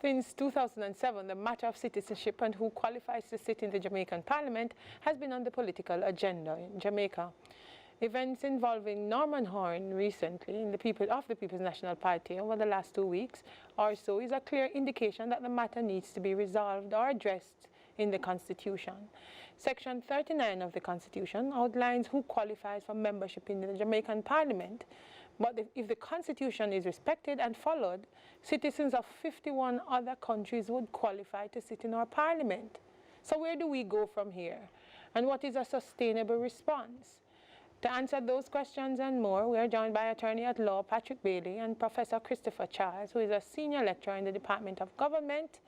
Since 2007, the matter of citizenship and who qualifies to sit in the Jamaican Parliament has been on the political agenda in Jamaica. Events involving Norman Horn recently in the People's National Party over the last 2 weeks or so is a clear indication that the matter needs to be resolved or addressed in the Constitution. Section 39 of the Constitution outlines who qualifies for membership in the Jamaican Parliament, but if the Constitution is respected and followed, citizens of 51 other countries would qualify to sit in our Parliament. So where do we go from here? And what is a sustainable response? To answer those questions and more, we are joined by Attorney at Law Patrick Bailey and Professor Christopher Charles, who is a senior lecturer in the Department of Government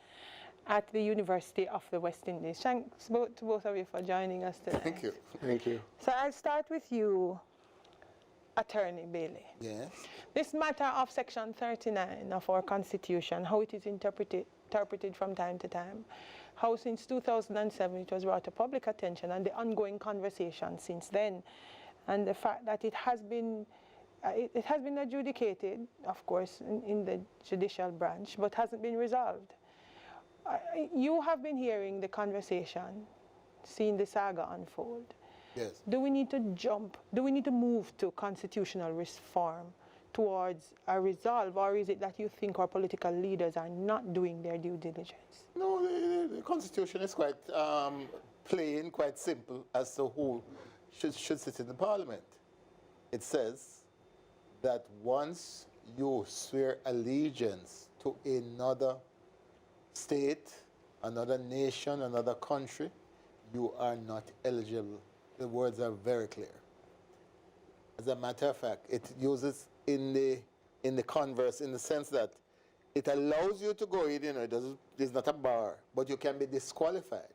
at the University of the West Indies. Thanks to both of you for joining us today. Thank you. Thank you. So I'll start with you, Attorney Bailey. Yes. This matter of Section 39 of our Constitution, how it is interpreted from time to time, how since 2007 it was brought to public attention and the ongoing conversation since then, and the fact that it has been adjudicated, of course, in the judicial branch, but hasn't been resolved. You have been hearing the conversation, seeing the saga unfold. Yes. Do we need to move to constitutional reform towards a resolve, or is it that you think our political leaders are not doing their due diligence? No, the Constitution is quite plain, quite simple as to who should sit in the Parliament. It says that once you swear allegiance to another state, another nation, another country, you are not eligible. The words are very clear. As a matter of fact, it uses in the converse, in the sense that it allows you to go in, there's not a bar, but you can be disqualified.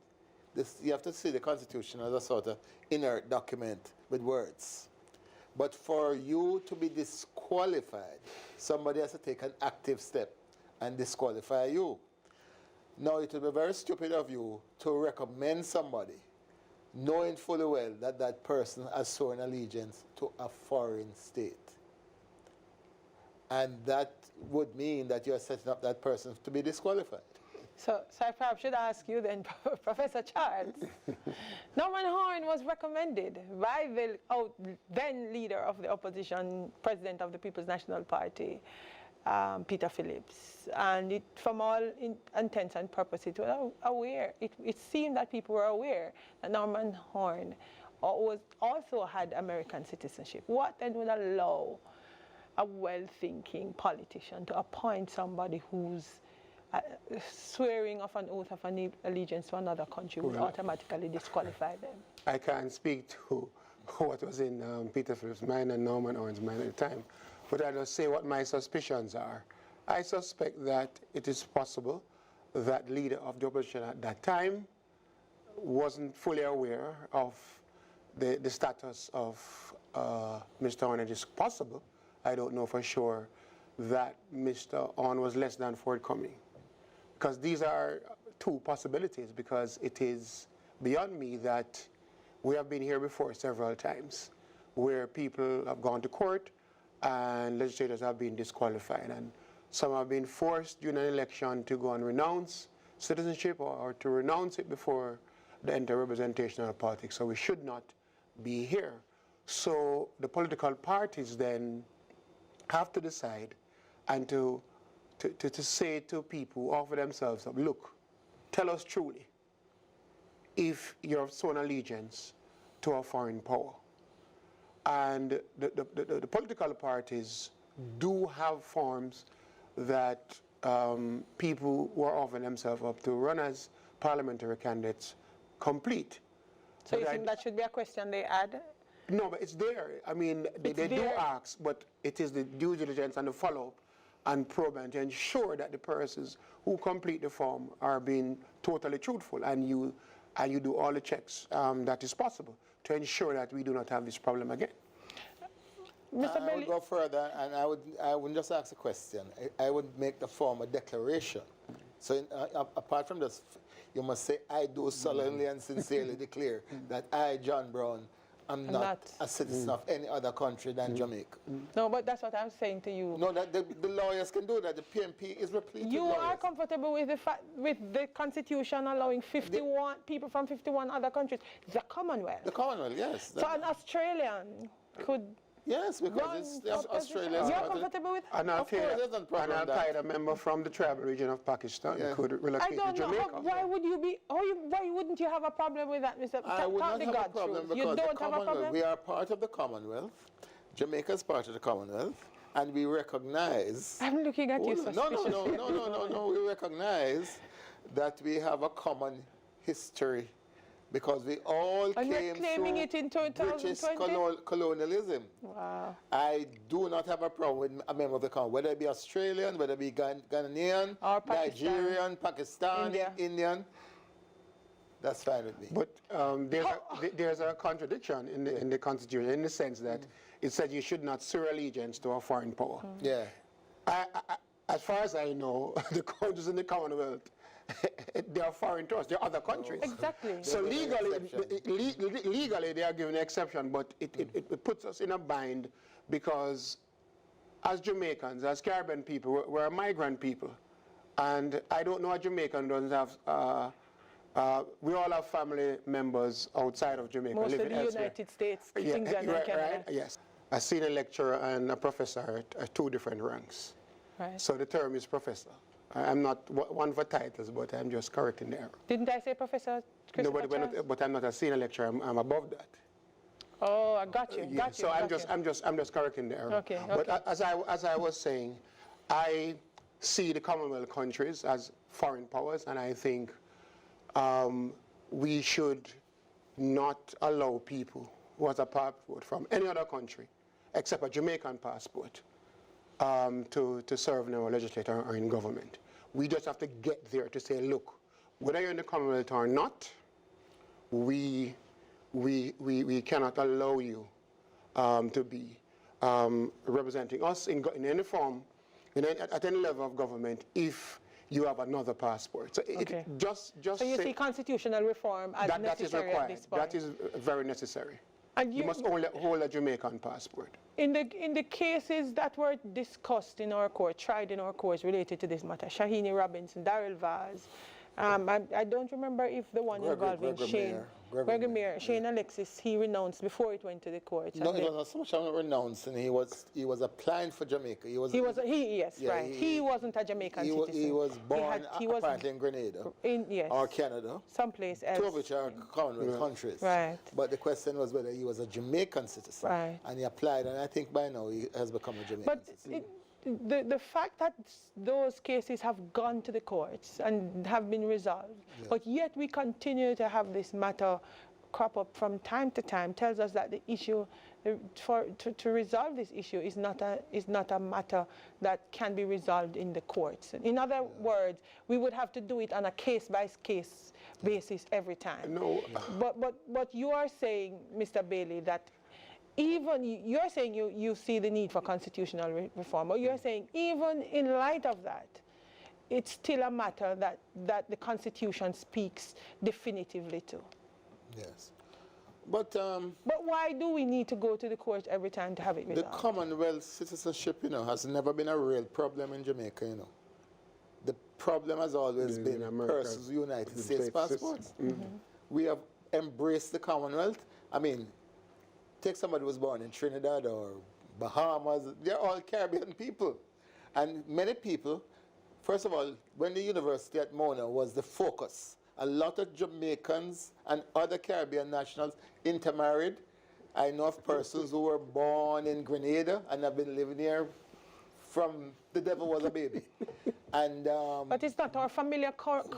You have to see the Constitution as a sort of inert document with words. But for you to be disqualified, somebody has to take an active step and disqualify you. Now, it would be very stupid of you to recommend somebody, knowing fully well that that person has sworn allegiance to a foreign state. And that would mean that you are setting up that person to be disqualified. So I perhaps should ask you then, Professor Charles. Norman Horn was recommended by the then leader of the opposition, president of the People's National Party, Peter Phillips, and from all intents and purposes, it was aware. It seemed that people were aware that Norman Horn also had American citizenship. What then would allow a well-thinking politician to appoint somebody who's swearing of an oath of allegiance to another country would automatically disqualify them? I can't speak to what was in Peter Phillips' mind and Norman Horn's mind at the time, but I'll just say what my suspicions are. I suspect that it is possible that leader of the opposition at that time wasn't fully aware of the status of Mr. Horn. It is possible, I don't know for sure, that Mr. Horn was less than forthcoming. Because these are two possibilities, because it is beyond me that we have been here before several times where people have gone to court and legislators have been disqualified, and some have been forced during an election to go and renounce citizenship or to renounce it before they enter representational politics. So we should not be here. So the political parties then have to decide and to say to people who offer themselves up, look, tell us truly if you've sworn allegiance to a foreign power. And the political parties do have forms that people who are offering themselves up to run as parliamentary candidates complete. So you think that should be a question they add? No, but it's there. I mean, they do ask, but it is the due diligence and the follow-up and probe and to ensure that the persons who complete the form are being totally truthful, and you do all the checks that is possible to ensure that we do not have this problem again. Mr. I would go further, and I wouldn't just ask a question. I would make the form a declaration. So apart from this, you must say, I do solemnly and sincerely declare that I, John Brown, I'm not a citizen of any other country than Jamaica. No, but that's what I'm saying to you. No, that the lawyers can do that. The PMP is replete You with lawyers. are comfortable with the Constitution allowing 51 people from 51 other countries. The Commonwealth. The Commonwealth, yes. So an Australian could. Yes, because it's Australia. You're comfortable with? An Al-Qaeda member from the tribal region of Pakistan could relocate I don't to know. Jamaica. Why would you be? Why wouldn't you have a problem with that, Mr. I would not have a problem because you don't the have a Commonwealth, problem. we are part of the Commonwealth. Jamaica is part of the Commonwealth, and we recognize. I'm looking at you suspiciously. No. We recognize that we have a common history because we all And came we're claiming through it in British 2020? colonialism. Wow. I do not have a problem with a member of the Commonwealth, whether it be Australian, whether it be Ghanaian, Or Pakistan. Nigerian, Pakistani, Indian. That's fine with me. But there's a contradiction in the Constitution in the sense that it said you should not swear allegiance to a foreign power. Yeah. As far as I know, the countries in the Commonwealth, they are foreign to us. They are other countries. Exactly. So legally they are given an exception, but it puts us in a bind because as Jamaicans, as Caribbean people, we're a migrant people. And I don't know a Jamaican doesn't have, we all have family members outside of Jamaica. Most of living the elsewhere. United States, England and Canada. Right, yes. A senior lecturer and a professor are two different ranks. Right. So the term is professor. I'm not one for titles, but I'm just correcting the error. Didn't I say Professor Christopher No, but I'm not a senior lecturer. I'm above that. Oh, I got you. Yeah, so I'm just correcting the error. Okay. But as I was saying, I see the Commonwealth countries as foreign powers, and I think we should not allow people who has a passport from any other country, except a Jamaican passport, to serve in our legislature or in government. We just have to get there to say, look, whether you're in the Commonwealth or not, we cannot allow you to be representing us in any form, at any level of government, if you have another passport. So So you see constitutional reform as necessary at this point. That is very necessary. And you must only hold a Jamaican passport. In the cases that were discussed in our court, tried in our courts related to this matter, Shahini Robinson, Daryl Vaz, I don't remember if the one involving Shane Alexis, he renounced before it went to the courts. No, it was not so much of renouncing. He was applying for Jamaica. He wasn't a Jamaican citizen. He was born apparently in Grenada or Canada. Someplace else. Two of which are Commonwealth countries. Right. But the question was whether he was a Jamaican citizen. Right. And he applied, and I think by now he has become a Jamaican citizen. The fact that those cases have gone to the courts and have been resolved, but yet we continue to have this matter crop up from time to time tells us that the issue, to resolve this issue is not a matter that can be resolved in the courts. In other words, we would have to do it on a case-by-case basis every time. No. But you are saying, Mr. Bailey, that even you're saying you see the need for constitutional reform, but you're saying even in light of that, it's still a matter that the Constitution speaks definitively to. Yes. But why do we need to go to the court every time to have it resolved? The Commonwealth citizenship, has never been a real problem in Jamaica, The problem has always been persons with United States passports. We have embraced the Commonwealth. I mean, take somebody who was born in Trinidad or Bahamas, they're all Caribbean people. And many people, first of all, when the university at Mona was the focus, a lot of Jamaicans and other Caribbean nationals intermarried. I know of persons who were born in Grenada and have been living here from the devil was a baby. And but it's not our familiar cousins,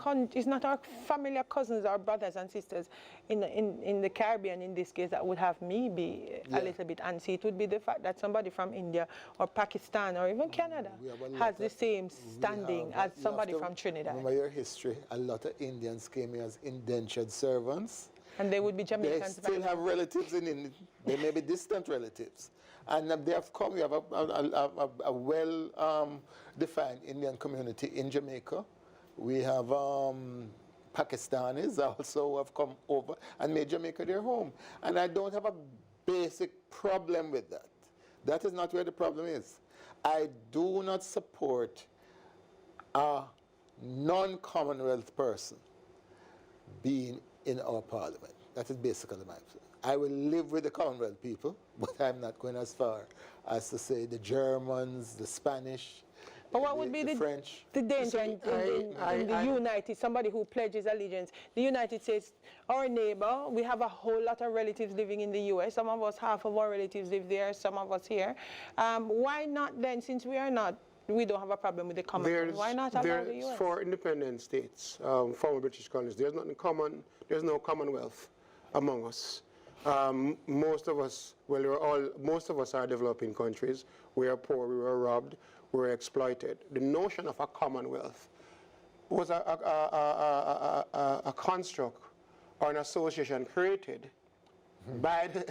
our brothers and sisters in the Caribbean in this case that would have me be a little bit antsy. It would be the fact that somebody from India or Pakistan or even Canada has the same standing as somebody from Trinidad. Remember your history, a lot of Indians came here as indentured servants. And they would be Jamaicans. They still have relatives in India. They may be distant relatives. And they have come, we have a well-defined Indian community in Jamaica. We have Pakistanis also have come over and made Jamaica their home. And I don't have a basic problem with that. That is not where the problem is. I do not support a non-Commonwealth person being in our parliament. That is basically my position. I will live with the Commonwealth people, but I'm not going as far as to say the Germans, the Spanish, but what would be the French. The danger in the United, somebody who pledges allegiance. The United States, our neighbor, we have a whole lot of relatives living in the U.S. Some of us, half of our relatives live there, some of us here. Why not then, since we don't have a problem with the Commonwealth, why not allow the U.S.? For independent states, former British colonies, there's no Commonwealth among us. Most of us are developing countries. We are poor, we were robbed, we were exploited. The notion of a Commonwealth was a construct or an association created by the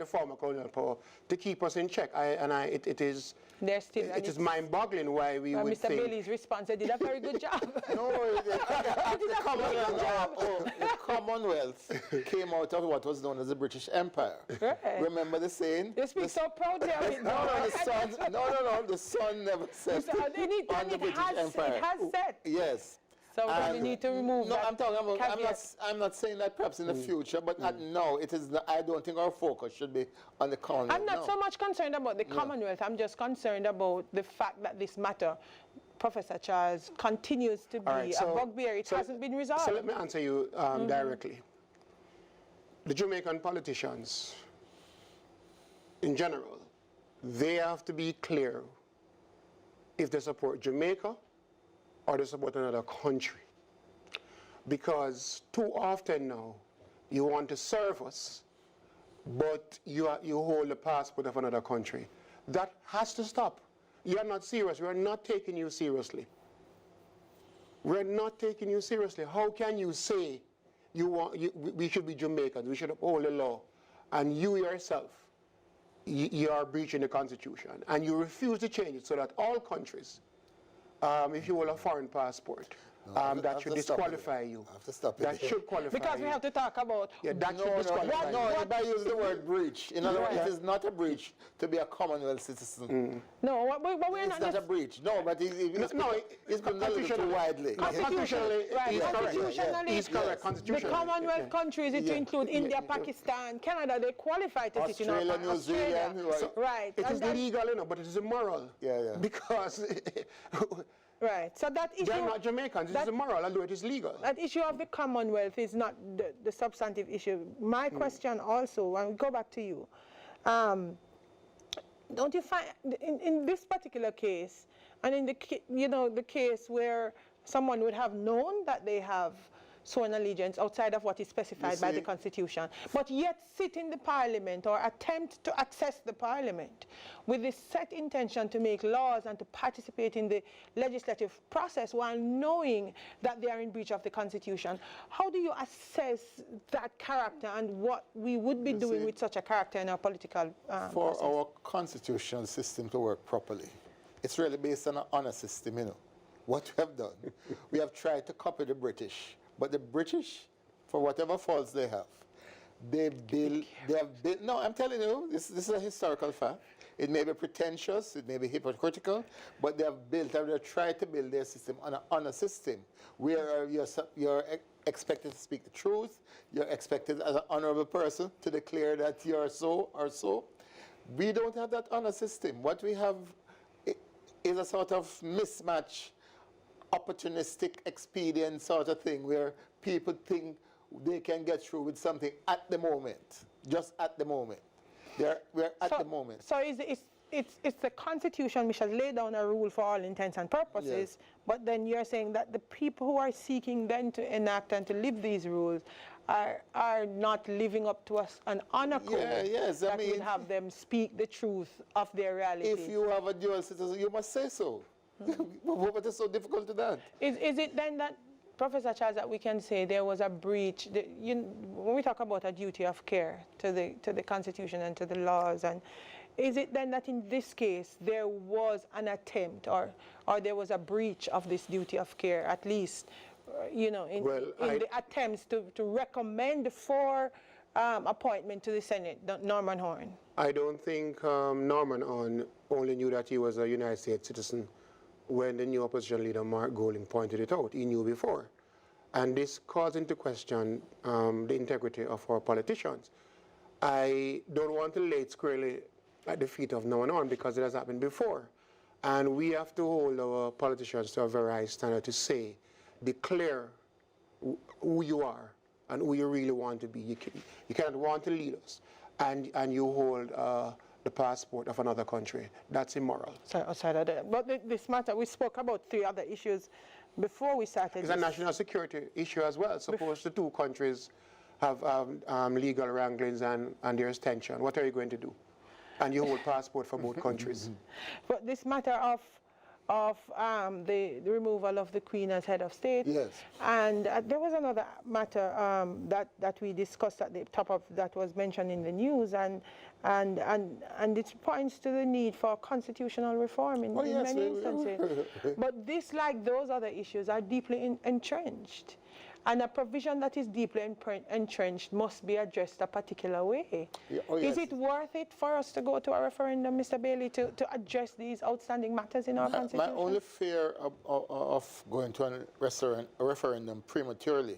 former colonial power to keep us in check. It is mind-boggling why we would Mr. think... Bailey's response, they did a very good job. No, the Commonwealth came out of what was known as the British Empire. Right. Remember the saying? You speak so proudly of it. No, the sun never set on the British Empire. It has set. Yes. So we need to remove no, that I'm talking about. caveat. I'm not saying that perhaps in the future, but now it is. I don't think our focus should be on the Commonwealth. I'm not so much concerned about the Commonwealth. I'm just concerned about the fact that this matter, Professor Charles, continues to be a bugbear. It hasn't been resolved. So let me answer you directly. The Jamaican politicians, in general, they have to be clear if they support Jamaica or they support another country. Because too often now, you want to serve us, but you hold the passport of another country. That has to stop. You are not serious. We are not taking you seriously. We are not taking you seriously. How can you say we should be Jamaicans, we should uphold the law, and you yourself, you are breaching the Constitution, and you refuse to change it so that all countries, if you hold a foreign passport, that should disqualify you. That should qualify you. Because we have to talk about... Yeah, that should disqualify you. No, I use the word breach. In other words, it is not a breach to be a Commonwealth citizen. No, but we're it's not a breach. No, but it's been a little too widely. Constitutionally, he's correct. The Commonwealth countries, it include India, Pakistan, Canada, they qualify to sit in our Australia, New Zealand. Right. It is legal, but it is immoral. Yeah. Because... Right. So that issue... They're not Jamaicans. It is immoral, although it is legal. That issue of the Commonwealth is not the substantive issue. My question also, and we go back to you, don't you find, in this particular case, and in the case where someone would have known that they have sworn allegiance outside of what is specified by the Constitution, but yet sit in the Parliament or attempt to access the Parliament with the set intention to make laws and to participate in the legislative process while knowing that they are in breach of the Constitution. How do you assess that character and what we would be doing with such a character in our political process? Our constitutional system to work properly, it's really based on an honor system, What we have done, we have tried to copy the British. But the British, for whatever faults they have built, no, I'm telling you, this is a historical fact. It may be pretentious, it may be hypocritical, but they have tried to build their system on an honor system, where you're expected to speak the truth, you're expected as an honorable person to declare that you're so or so. We don't have that honor system. What we have is a sort of mismatch, opportunistic expedient sort of thing where people think they can get through with something at the moment, just at the moment. We're at the moment. So it's the Constitution which has laid down a rule for all intents and purposes, but then you're saying that the people who are seeking then to enact and to live these rules are not living up to an honor code that would have them speak the truth of their reality. If you have a dual citizen, you must say so. What is so difficult to that? Is it then that, Professor Charles, that we can say there was a breach? When we talk about a duty of care to the Constitution and to the laws, and is it then that in this case there was an attempt or there was a breach of this duty of care, at least you know, in the attempts to recommend for appointment to the Senate, Norman Horn? I don't think Norman Horn only knew that he was a United States citizen when the new opposition leader, Mark Golding, pointed it out. He knew before. And this calls into question the integrity of our politicians. I don't want to lay it squarely at the feet of Norman Horn because it has happened before. And we have to hold our politicians to a very high standard to say, declare who you are and who you really want to be. You cannot want to lead us and you hold the passport of another country. That's immoral. So outside of that. But this matter, we spoke about 3 other issues before we started. It's a national security issue as well. Suppose the 2 countries have legal wranglings and there's tension. What are you going to do? And you hold passport for both countries. But this matter of the removal of the Queen as head of state. Yes. And there was another matter that we discussed at the top of that was mentioned in the news, and it points to the need for constitutional reform in many instances. But this, like those other issues, are deeply entrenched. And a provision that is deeply entrenched must be addressed a particular way. Yeah, Is it worth it for us to go to a referendum, Mr. Bailey, to address these outstanding matters in our constitution? My only fear of going to a referendum prematurely,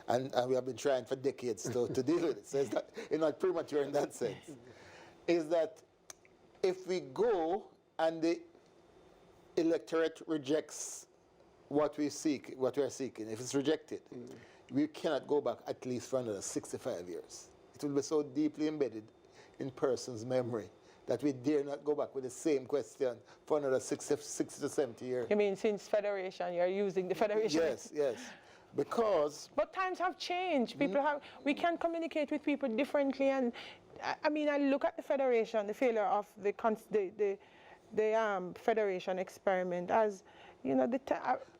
and we have been trying for decades to deal with it, so it's not premature in that sense, is that if we go and the electorate rejects what we are seeking, if it's rejected, we cannot go back at least for another 65 years. It will be so deeply embedded in person's memory that we dare not go back with the same question for another 60 to 70 years. You mean since federation, you're using the federation? Yes, yes. Because... But times have changed. We can communicate with people differently, and I mean, I look at the federation, the failure of the federation experiment as, you know,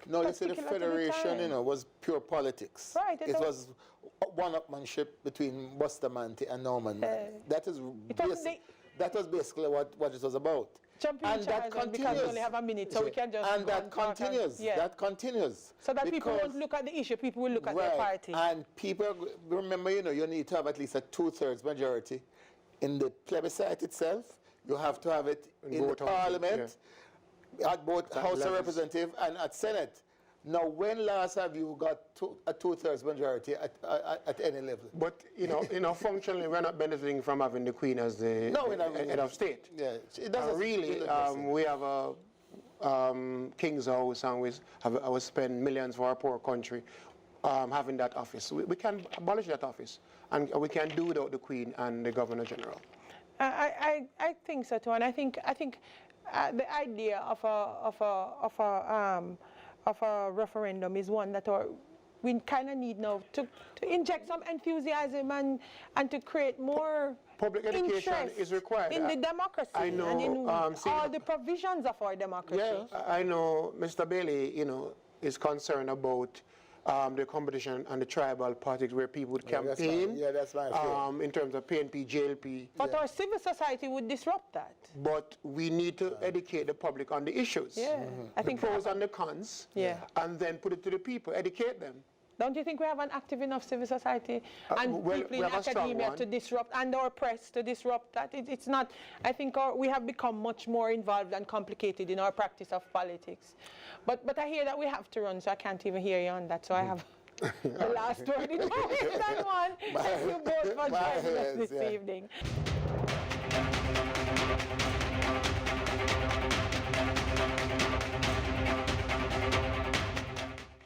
no, you see, the federation, you know, was pure politics. Right. It was one-upmanship between Bustamante and Norman. That was basically what it was about. And that continues. Because we only have a minute, so we can just... And that continues. That continues. So that people won't look at the issue, people will look at their party. And people, remember, you know, you need to have at least a 2/3 majority in the plebiscite itself. You have to have it in the parliament, at both House of Representatives and at Senate. Now, when last have you got a 2/3 majority at any level? But, you know, functionally, we're not benefiting from having the Queen as the head of state. Yeah, it doesn't really, we have a King's House, and we spend millions for our poor country having that office. We can abolish that office, and we can do without the Queen and the Governor General. I think so too, and I think the idea of a referendum is one that we kind of need now to inject some enthusiasm and to create more public education is required in the democracy and in all the provisions of our democracy. Yeah, I know Mr. Bailey, you know, is concerned about the competition and the tribal politics where people would campaign. That's right. In terms of PNP, JLP. But our civil society would disrupt that. But we need to educate the public on the issues. Yeah, I think the pros and the cons. Yeah. And then put it to the people, educate them. Don't you think we have an active enough civil society and people in academia to disrupt, and our press to disrupt that? It's not, I think we have become much more involved and complicated in our practice of politics. But I hear that we have to run, so I can't even hear you on that, so I have the last word in that one. Thank you both for joining us this evening.